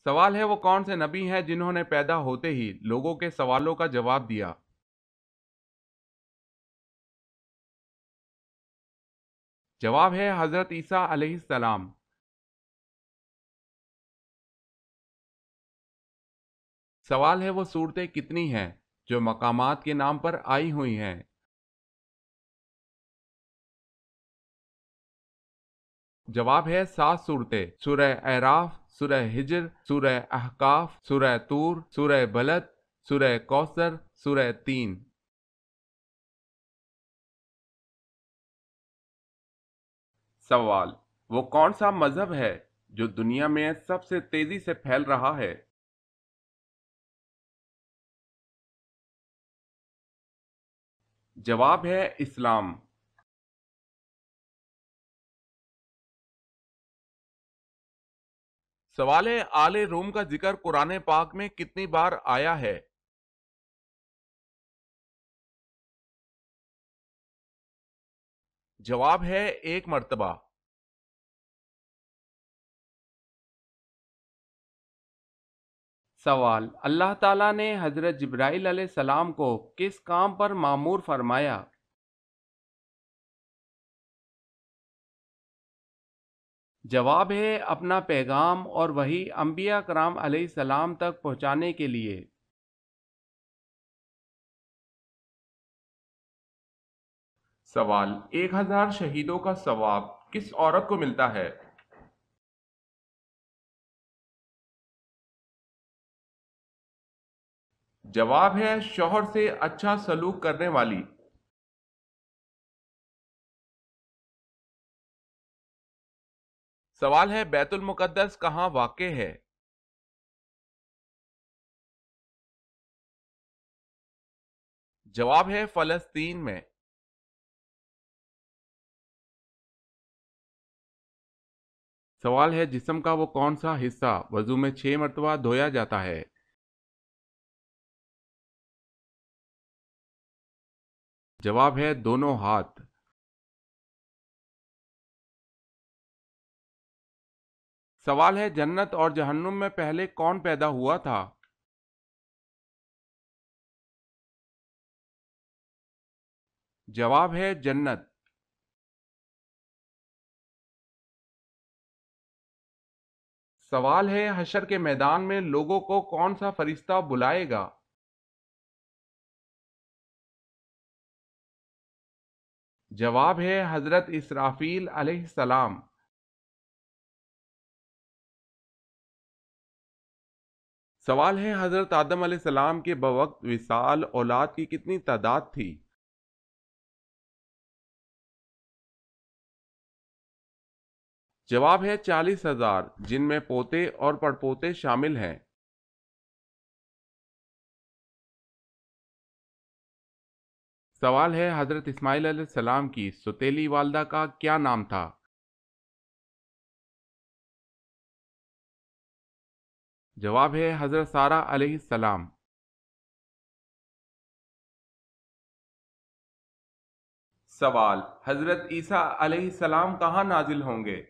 سوال ہے وہ کون سے نبی ہیں جنہوں نے پیدا ہوتے ہی لوگوں کے سوالوں کا جواب دیا؟ جواب ہے حضرت عیسیٰ علیہ السلام۔ سوال ہے وہ صورتیں کتنی ہیں جو مقامات کے نام پر آئی ہوئی ہیں؟ جواب ہے 7 صورتیں: سورہ اعراف، سورہ ہجر، سورہ احقاف، سورہ طور، سورہ بلد، سورہ کوثر، سورہ تین۔ سوال: وہ کون سا مذہب ہے جو دنیا میں سب سے تیزی سے پھیل رہا ہے؟ جواب ہے اسلام۔ سوال ہے آل روم کا ذکر قرآن پاک میں کتنی بار آیا ہے؟ جواب ہے 1 مرتبہ۔ سوال: اللہ تعالیٰ نے حضرت جبرائیل علیہ السلام کو کس کام پر مامور فرمایا؟ جواب ہے اپنا پیغام اور وحی انبیاء کرام علیہ السلام تک پہنچانے کے لیے۔ سوال: 1000 شہیدوں کا ثواب کس عورت کو ملتا ہے؟ جواب ہے شوہر سے اچھا سلوک کرنے والی۔ سوال ہے بیت المقدس کہاں واقع ہے؟ جواب ہے فلسطین میں۔ سوال ہے جسم کا وہ کون سا حصہ وضو میں 6 مرتبہ دھویا جاتا ہے؟ جواب ہے دونوں ہاتھ۔ سوال ہے جنت اور جہنم میں پہلے کون پیدا ہوا تھا؟ جواب ہے جنت۔ سوال ہے حشر کے میدان میں لوگوں کو کون سا فرشتہ بلائے گا؟ جواب ہے حضرت اسرافیل علیہ السلام۔ سوال ہے حضرت آدم علیہ السلام کے بوقت وصال اولاد کی کتنی تعداد تھی؟ جواب ہے 40,000، جن میں پوتے اور پڑپوتے شامل ہیں۔ سوال ہے حضرت اسماعیل علیہ السلام کی سوتیلی والدہ کا کیا نام تھا؟ جواب ہے حضرت سارہ علیہ السلام۔ سوال: حضرت عیسیٰ علیہ السلام کہاں نازل ہوں گے؟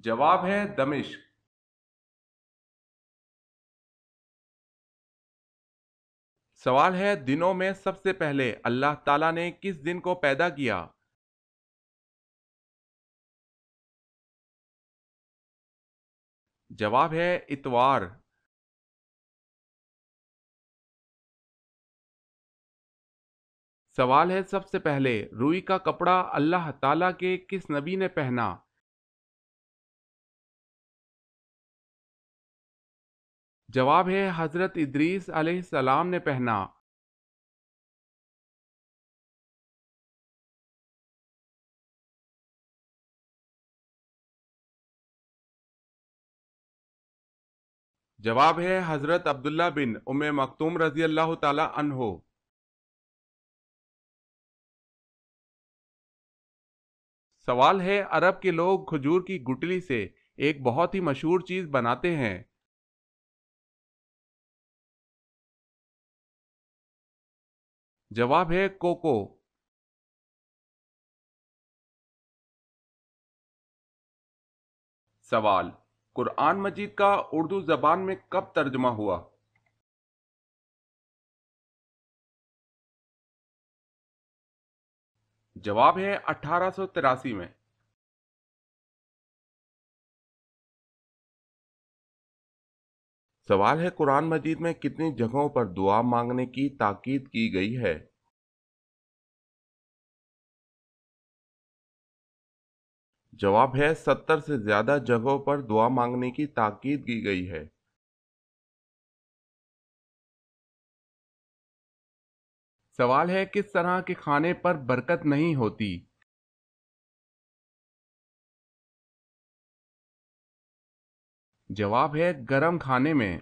جواب ہے دمشق۔ سوال ہے دنوں میں سب سے پہلے اللہ تعالیٰ نے کس دن کو پیدا کیا؟ جواب ہے اتوار۔ سوال ہے سب سے پہلے روئی کا کپڑا اللہ تعالیٰ کے کس نبی نے پہنا؟ جواب ہے حضرت ادریس علیہ السلام نے پہنا۔ جواب ہے حضرت عبداللہ بن ام مکتوم رضی اللہ تعالی عنہ۔ سوال ہے عرب کے لوگ کھجور کی گٹلی سے ایک بہت ہی مشہور چیز بناتے ہیں۔ جواب ہے کوکو۔ سوال: قرآن مجید کا اردو زبان میں کب ترجمہ ہوا؟ جواب ہے 1883 میں۔ سوال ہے قرآن مجید میں کتنی جگہوں پر دعا مانگنے کی تاکید کی گئی ہے؟ جواب ہے 70 سے زیادہ جگہوں پر دعا مانگنے کی تاکید کی گئی ہے۔ سوال ہے کس طرح کے کھانے پر برکت نہیں ہوتی؟ جواب ہے گرم کھانے میں۔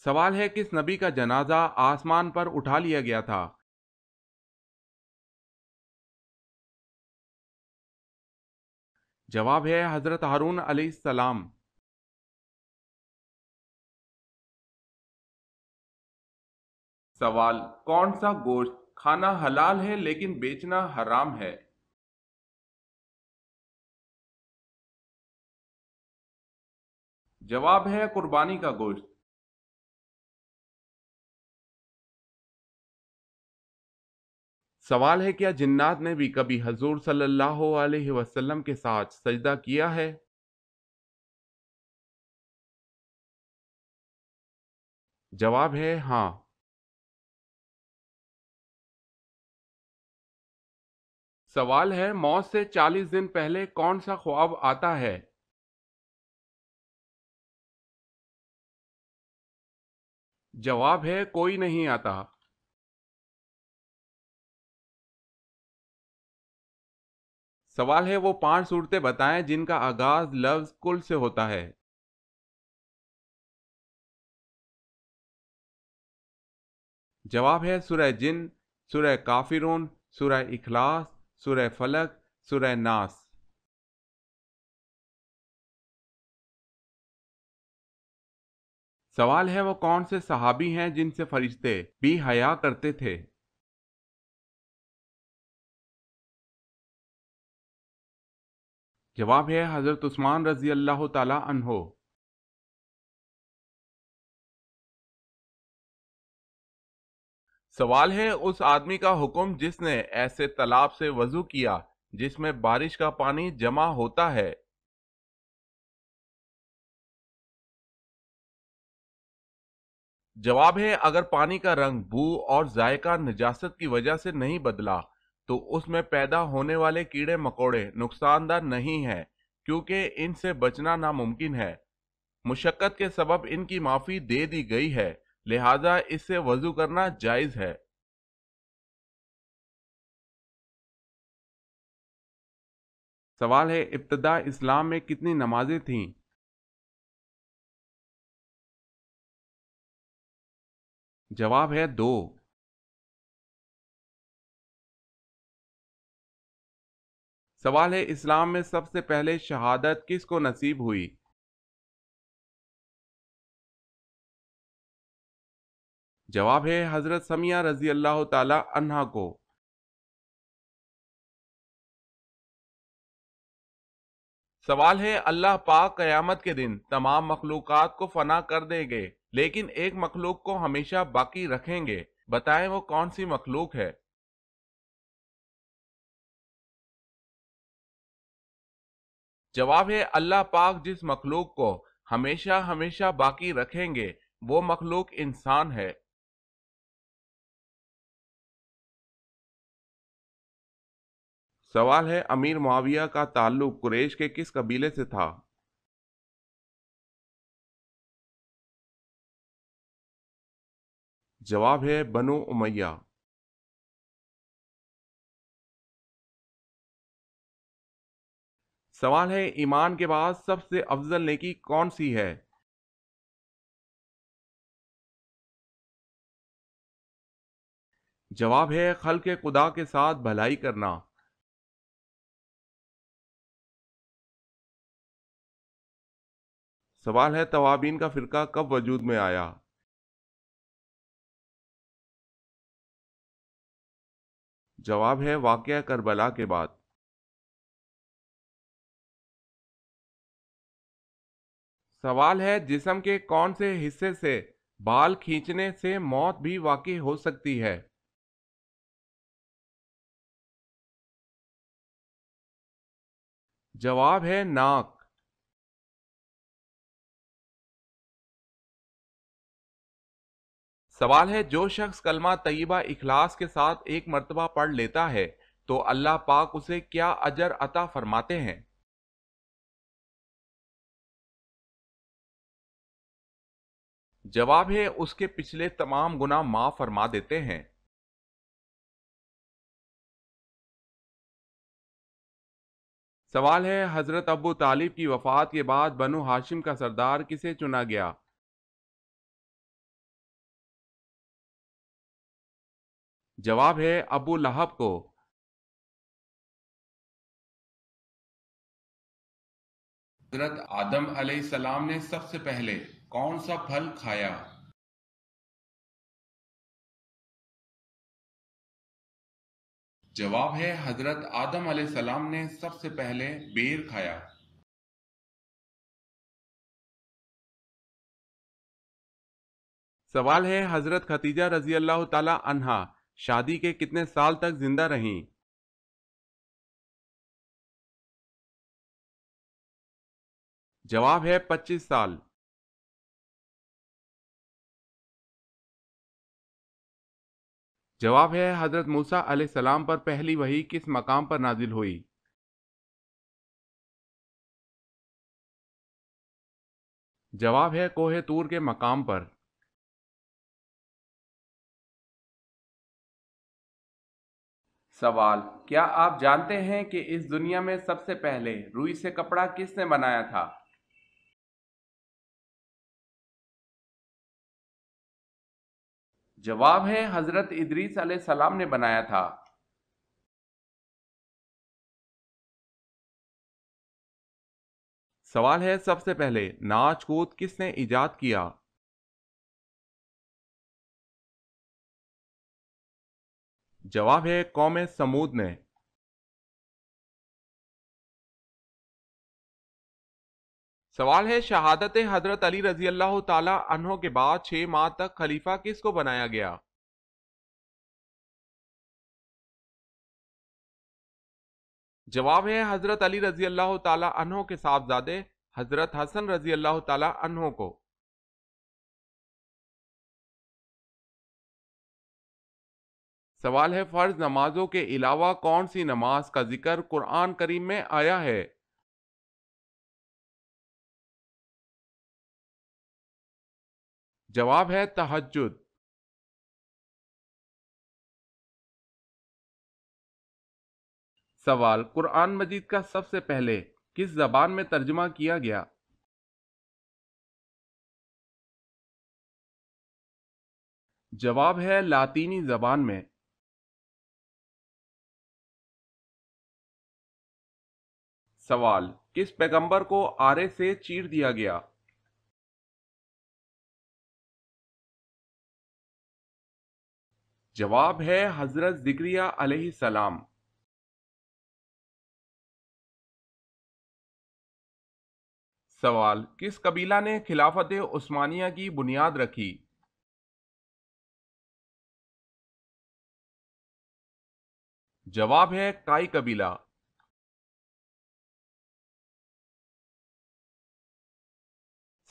سوال ہے کس نبی کا جنازہ آسمان پر اٹھا لیا گیا تھا؟ جواب ہے حضرت ہارون علیہ السلام۔ سوال: کون سا گوشت کھانا حلال ہے لیکن بیچنا حرام ہے؟ جواب ہے قربانی کا گوشت۔ سوال ہے کیا جنات نے بھی کبھی حضور صلی اللہ علیہ وسلم کے ساتھ سجدہ کیا ہے؟ جواب ہے ہاں۔ سوال ہے موت سے 40 دن پہلے کون سا خواب آتا ہے؟ جواب ہے کوئی نہیں آتا۔ سوال ہے وہ 5 صورتیں بتائیں جن کا آغاز لفظ کل سے ہوتا ہے۔ جواب ہے سورہ جن، سورہ کافرون، سورہ اخلاص، سورہ فلق، سورہ ناس۔ سوال ہے وہ کون سے صحابی ہیں جن سے فرشتے بھی حیا کرتے تھے؟ جواب ہے حضرت عثمان رضی اللہ تعالی عنہ۔ سوال ہے اس آدمی کا حکم جس نے ایسے تالاب سے وضو کیا جس میں بارش کا پانی جمع ہوتا ہے۔ جواب ہے اگر پانی کا رنگ، بو اور ذائقہ نجاست کی وجہ سے نہیں بدلا تو اس میں پیدا ہونے والے کیڑے مکوڑے نقصان دہ نہیں ہیں، کیونکہ ان سے بچنا ناممکن ہے۔ مشقت کے سبب ان کی معافی دے دی گئی ہے، لہذا اس سے وضو کرنا جائز ہے۔ سوال ہے ابتدا اسلام میں کتنی نمازیں تھیں؟ جواب ہے 2۔ سوال ہے اسلام میں سب سے پہلے شہادت کس کو نصیب ہوئی؟ جواب ہے حضرت سمیہ رضی اللہ تعالی عنہا کو۔ سوال ہے اللہ پاک قیامت کے دن تمام مخلوقات کو فنا کر دیں گے لیکن ایک مخلوق کو ہمیشہ باقی رکھیں گے، بتائیں وہ کون سی مخلوق ہے؟ جواب ہے اللہ پاک جس مخلوق کو ہمیشہ ہمیشہ باقی رکھیں گے وہ مخلوق انسان ہے۔ سوال ہے امیر معاویہ کا تعلق قریش کے کس قبیلے سے تھا؟ جواب ہے بنو امیہ۔ سوال ہے ایمان کے بعد سب سے افضل نیکی کون سی ہے؟ جواب ہے خلق خدا کے ساتھ بھلائی کرنا۔ سوال ہے توابین کا فرقہ کب وجود میں آیا؟ جواب ہے واقعہ کربلا کے بعد۔ سوال ہے جسم کے کون سے حصے سے بال کھینچنے سے موت بھی واقع ہو سکتی ہے؟ جواب ہے ناک۔ سوال ہے جو شخص کلمہ طیبہ اخلاص کے ساتھ ایک مرتبہ پڑھ لیتا ہے تو اللہ پاک اسے کیا اجر عطا فرماتے ہیں؟ جواب ہے اس کے پچھلے تمام گناہ معاف فرما دیتے ہیں۔ سوال ہے حضرت ابو طالب کی وفات کے بعد بنو ہاشم کا سردار کسے چنا گیا؟ جواب ہے ابو لہب کو۔ حضرت آدم علیہ السلام نے سب سے پہلے کون سا پھل کھایا؟ جواب ہے حضرت آدم علیہ السلام نے سب سے پہلے بیر کھایا۔ سوال ہے حضرت ختیجہ رضی اللہ تعالی عنہا شادی کے کتنے سال تک زندہ رہیں؟ جواب ہے 25 سال۔ جواب ہے حضرت موسیٰ علیہ السلام پر پہلی وحی کس مقام پر نازل ہوئی؟ جواب ہے کوہ طور کے مقام پر۔ سوال کیا آپ جانتے ہیں کہ اس دنیا میں سب سے پہلے روئی سے کپڑا کس نے بنایا تھا؟ جواب ہے حضرت ادریس علیہ السلام نے بنایا تھا۔ سوال ہے سب سے پہلے ناچ کود کس نے ایجاد کیا؟ جواب ہے قوم سمود نے۔ سوال ہے شہادت حضرت علی رضی اللہ تعالی عنہ کے بعد 6 ماہ تک خلیفہ کس کو بنایا گیا؟ جواب ہے حضرت علی رضی اللہ تعالی عنہ کے صاحبزادے حضرت حسن رضی اللہ تعالی عنہ کو۔ سوال ہے فرض نمازوں کے علاوہ کون سی نماز کا ذکر قرآن کریم میں آیا ہے؟ جواب ہے تہجد۔ سوال قرآن مجید کا سب سے پہلے کس زبان میں ترجمہ کیا گیا؟ جواب ہے لاطینی زبان میں۔ سوال کس پیغمبر کو آرے سے چیر دیا گیا؟ جواب ہے حضرت زکریا علیہ السلام۔ سوال کس قبیلہ نے خلافت عثمانیہ کی بنیاد رکھی؟ جواب ہے کائی قبیلہ۔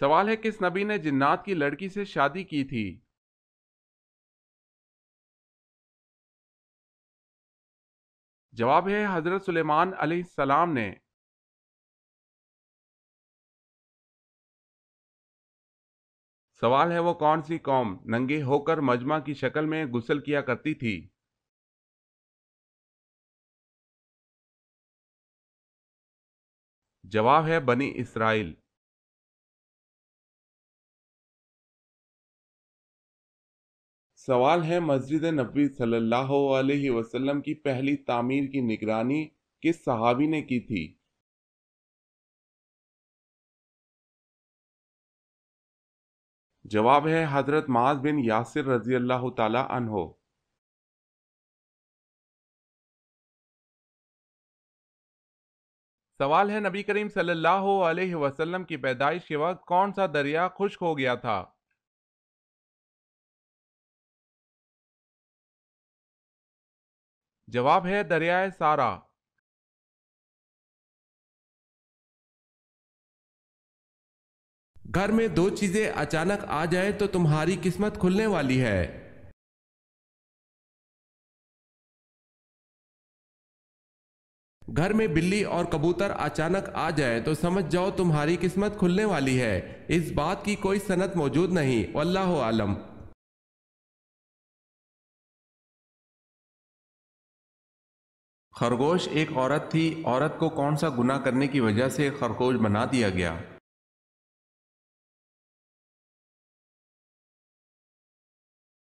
سوال ہے کس نبی نے جنات کی لڑکی سے شادی کی تھی؟ جواب ہے حضرت سلیمان علیہ السلام نے۔ سوال ہے وہ کون سی قوم ننگے ہو کر مجمع کی شکل میں غسل کیا کرتی تھی؟ جواب ہے بنی اسرائیل۔ سوال ہے مسجد نبوی صلی اللہ علیہ وسلم کی پہلی تعمیر کی نگرانی کس صحابی نے کی تھی؟ جواب ہے حضرت معاذ بن یاسر رضی اللہ تعالی عنہ۔ سوال ہے نبی کریم صلی اللہ علیہ وسلم کی پیدائش کے وقت کون سا دریا خشک ہو گیا تھا؟ جواب ہے دریائے سارا۔ گھر میں دو چیزیں اچانک آ جائیں تو تمہاری قسمت کھلنے والی ہے۔ گھر میں بلی اور کبوتر اچانک آ جائے تو سمجھ جاؤ تمہاری قسمت کھلنے والی ہے۔ اس بات کی کوئی سند موجود نہیں، واللہ عالم۔ خرگوش ایک عورت تھی، عورت کو کون سا گناہ کرنے کی وجہ سے خرگوش بنا دیا گیا؟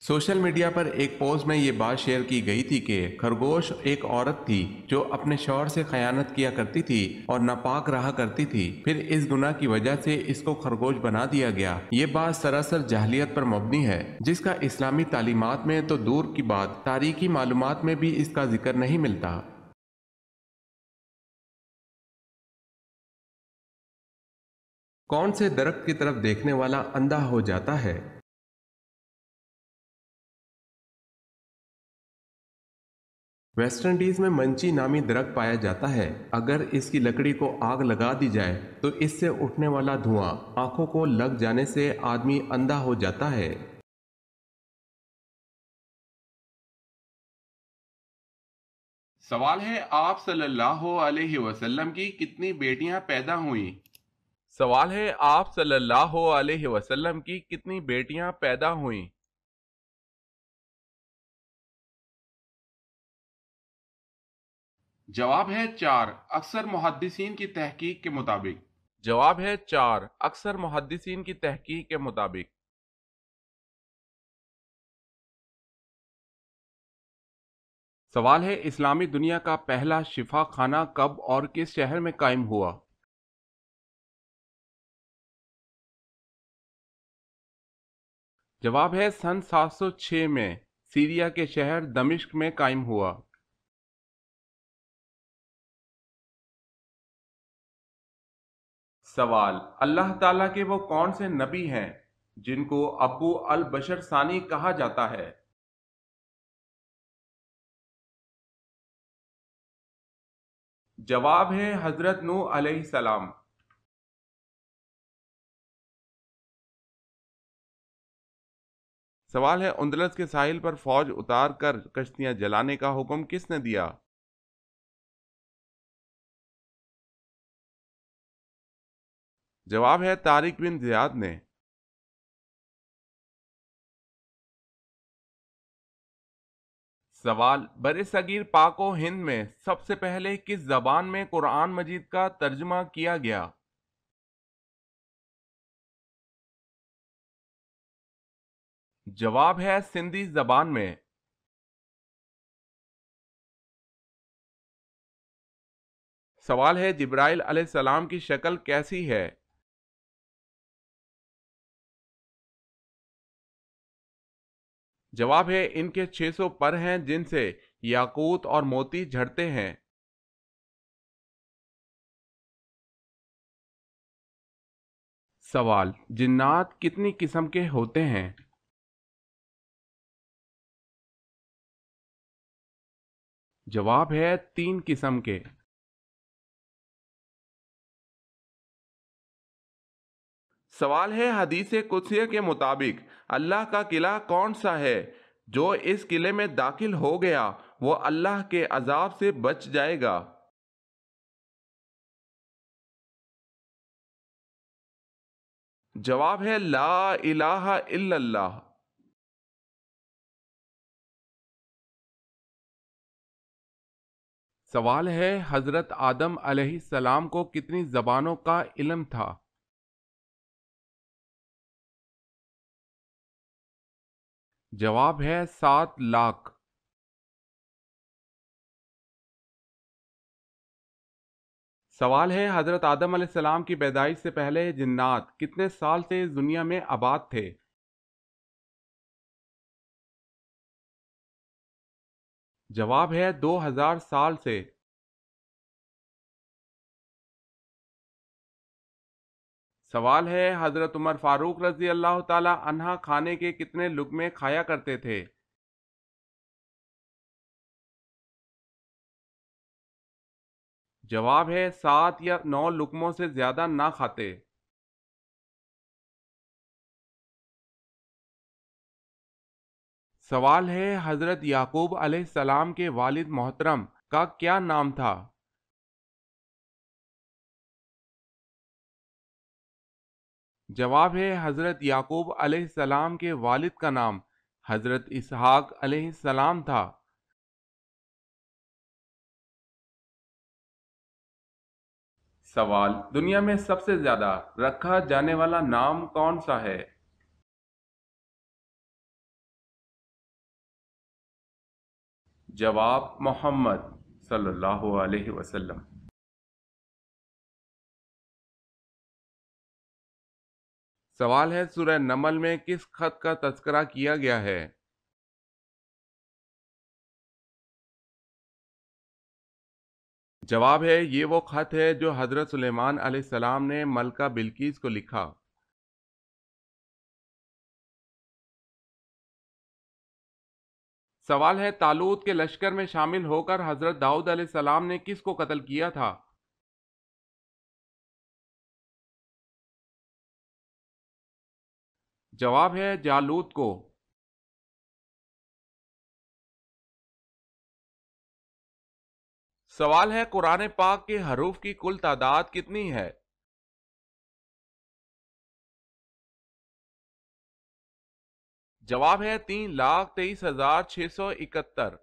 سوشل میڈیا پر ایک پوسٹ میں یہ بات شیئر کی گئی تھی کہ خرگوش ایک عورت تھی جو اپنے شوہر سے خیانت کیا کرتی تھی اور ناپاک رہا کرتی تھی، پھر اس گناہ کی وجہ سے اس کو خرگوش بنا دیا گیا۔ یہ بات سراسر جاہلیت پر مبنی ہے، جس کا اسلامی تعلیمات میں تو دور کی بات تاریخی معلومات میں بھی اس کا ذکر نہیں ملتا۔ کون سے درخت کی طرف دیکھنے والا اندھا ہو جاتا ہے؟ ویسٹ انڈیز میں منچی نامی درخت پایا جاتا ہے۔ اگر اس کی لکڑی کو آگ لگا دی جائے تو اس سے اٹھنے والا دھواں آنکھوں کو لگ جانے سے آدمی اندھا ہو جاتا ہے۔ سوال ہے آپ صلی اللہ علیہ وسلم کی کتنی بیٹیاں پیدا ہوئیں؟ سوال ہے آپ صلی اللہ علیہ وسلم کی کتنی بیٹیاں پیدا ہوئیں؟ جواب ہے 4، اکثر محدثین کی تحقیق کے مطابق۔ جواب ہے 4، اکثر محدثین کی تحقیق کے مطابق۔ سوال ہے اسلامی دنیا کا پہلا شفا خانہ کب اور کس شہر میں قائم ہوا؟ جواب ہے سن 706 میں سیریا کے شہر دمشق میں قائم ہوا۔ سوال، اللہ تعالیٰ کے وہ کون سے نبی ہیں جن کو ابو البشر ثانی کہا جاتا ہے؟ جواب ہے حضرت نوح علیہ السلام۔ سوال ہے اندلس کے ساحل پر فوج اتار کر کشتیاں جلانے کا حکم کس نے دیا؟ جواب ہے طارق بن زیاد نے۔ سوال، برصغیر پاک و ہند میں سب سے پہلے کس زبان میں قرآن مجید کا ترجمہ کیا گیا؟ جواب ہے سندھی زبان میں۔ سوال ہے جبرائیل علیہ السلام کی شکل کیسی ہے؟ جواب ہے ان کے 600 پر ہیں جن سے یاقوت اور موتی جھڑتے ہیں۔ سوال، جنات کتنی قسم کے ہوتے ہیں؟ جواب ہے 3 قسم کے۔ سوال ہے حدیث قدسیہ کے مطابق اللہ کا قلعہ کون سا ہے جو اس قلعے میں داخل ہو گیا وہ اللہ کے عذاب سے بچ جائے گا؟ جواب ہے لا الہ الا اللہ۔ سوال ہے حضرت آدم علیہ السلام کو کتنی زبانوں کا علم تھا؟ جواب ہے 7 لاکھ۔ سوال ہے حضرت آدم علیہ السلام کی پیدائش سے پہلے جنات کتنے سال سے اس دنیا میں آباد تھے؟ جواب ہے 2000 سال سے۔ سوال ہے حضرت عمر فاروق رضی اللہ تعالی عنہ کھانے کے کتنے لقمے کھایا کرتے تھے؟ جواب ہے 7 یا 9 لقموں سے زیادہ نہ کھاتے۔ سوال ہے حضرت یعقوب علیہ السلام کے والد محترم کا کیا نام تھا؟ جواب ہے حضرت یعقوب علیہ السلام کے والد کا نام حضرت اسحاق علیہ السلام تھا۔ سوال، دنیا میں سب سے زیادہ رکھا جانے والا نام کون سا ہے؟ جواب محمد صلی اللہ علیہ وسلم۔ سوال ہے سورہ نمل میں کس خط کا تذکرہ کیا گیا ہے؟ جواب ہے یہ وہ خط ہے جو حضرت سلیمان علیہ السلام نے ملکہ بلقیس کو لکھا۔ سوال ہے طالوت کے لشکر میں شامل ہو کر حضرت داؤد علیہ السلام نے کس کو قتل کیا تھا؟ جواب ہے جالوت کو۔ سوال ہے قرآن پاک کے حروف کی کل تعداد کتنی ہے؟ جواب ہے 3,23,671۔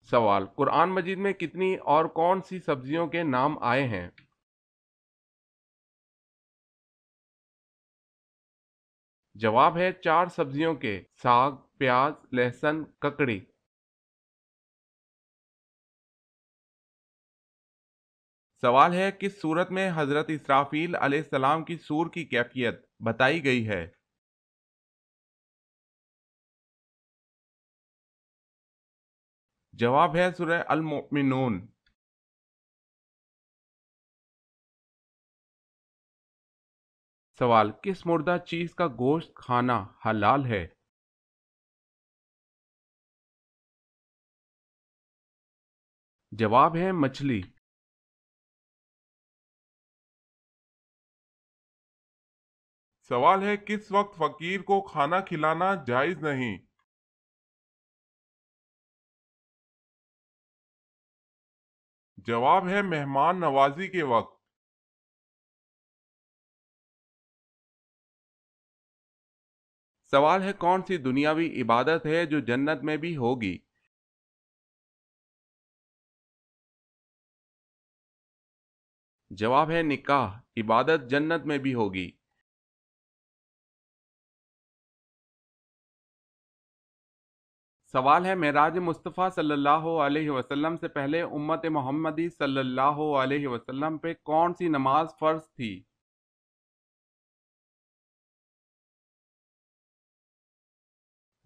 سوال، قرآن مجید میں کتنی اور کون سی سبزیوں کے نام آئے ہیں؟ جواب ہے 4 سبزیوں کے: ساگ، پیاز، لہسن، ککڑی۔ سوال ہے کس صورت میں حضرت اسرافیل علیہ السلام کی سور کی کیفیت بتائی گئی ہے؟ جواب ہے سورہ المؤمنون۔ سوال، کس مردہ چیز کا گوشت کھانا حلال ہے؟ جواب ہے مچھلی۔ سوال ہے کس وقت فقیر کو کھانا کھلانا جائز نہیں؟ جواب ہے مہمان نوازی کے وقت۔ سوال ہے کون سی دنیاوی عبادت ہے جو جنت میں بھی ہوگی؟ جواب ہے نکاح، عبادت جنت میں بھی ہوگی۔ سوال ہے معراج مصطفیٰ صلی اللہ علیہ وسلم سے پہلے امت محمدی صلی اللہ علیہ وسلم پہ کون سی نماز فرض تھی؟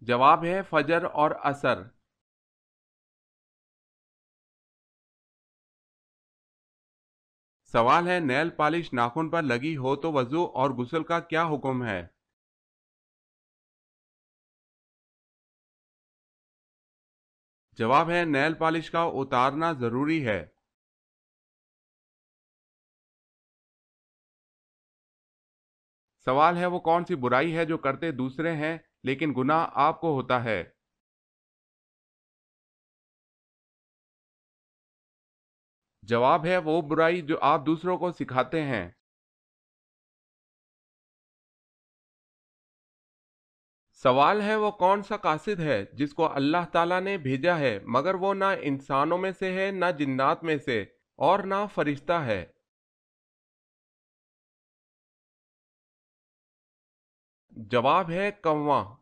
جواب ہے فجر اور عصر۔ سوال ہے نیل پالش ناخن پر لگی ہو تو وضو اور غسل کا کیا حکم ہے؟ جواب ہے نیل پالش کا اتارنا ضروری ہے۔ سوال ہے وہ کون سی برائی ہے جو کرتے دوسرے ہیں لیکن گناہ آپ کو ہوتا ہے؟ جواب ہے وہ برائی جو آپ دوسروں کو سکھاتے ہیں۔ سوال ہے وہ کون سا قاصد ہے جس کو اللہ تعالیٰ نے بھیجا ہے مگر وہ نہ انسانوں میں سے ہے نہ جنات میں سے اور نہ فرشتہ ہے؟ جواب ہے کواں۔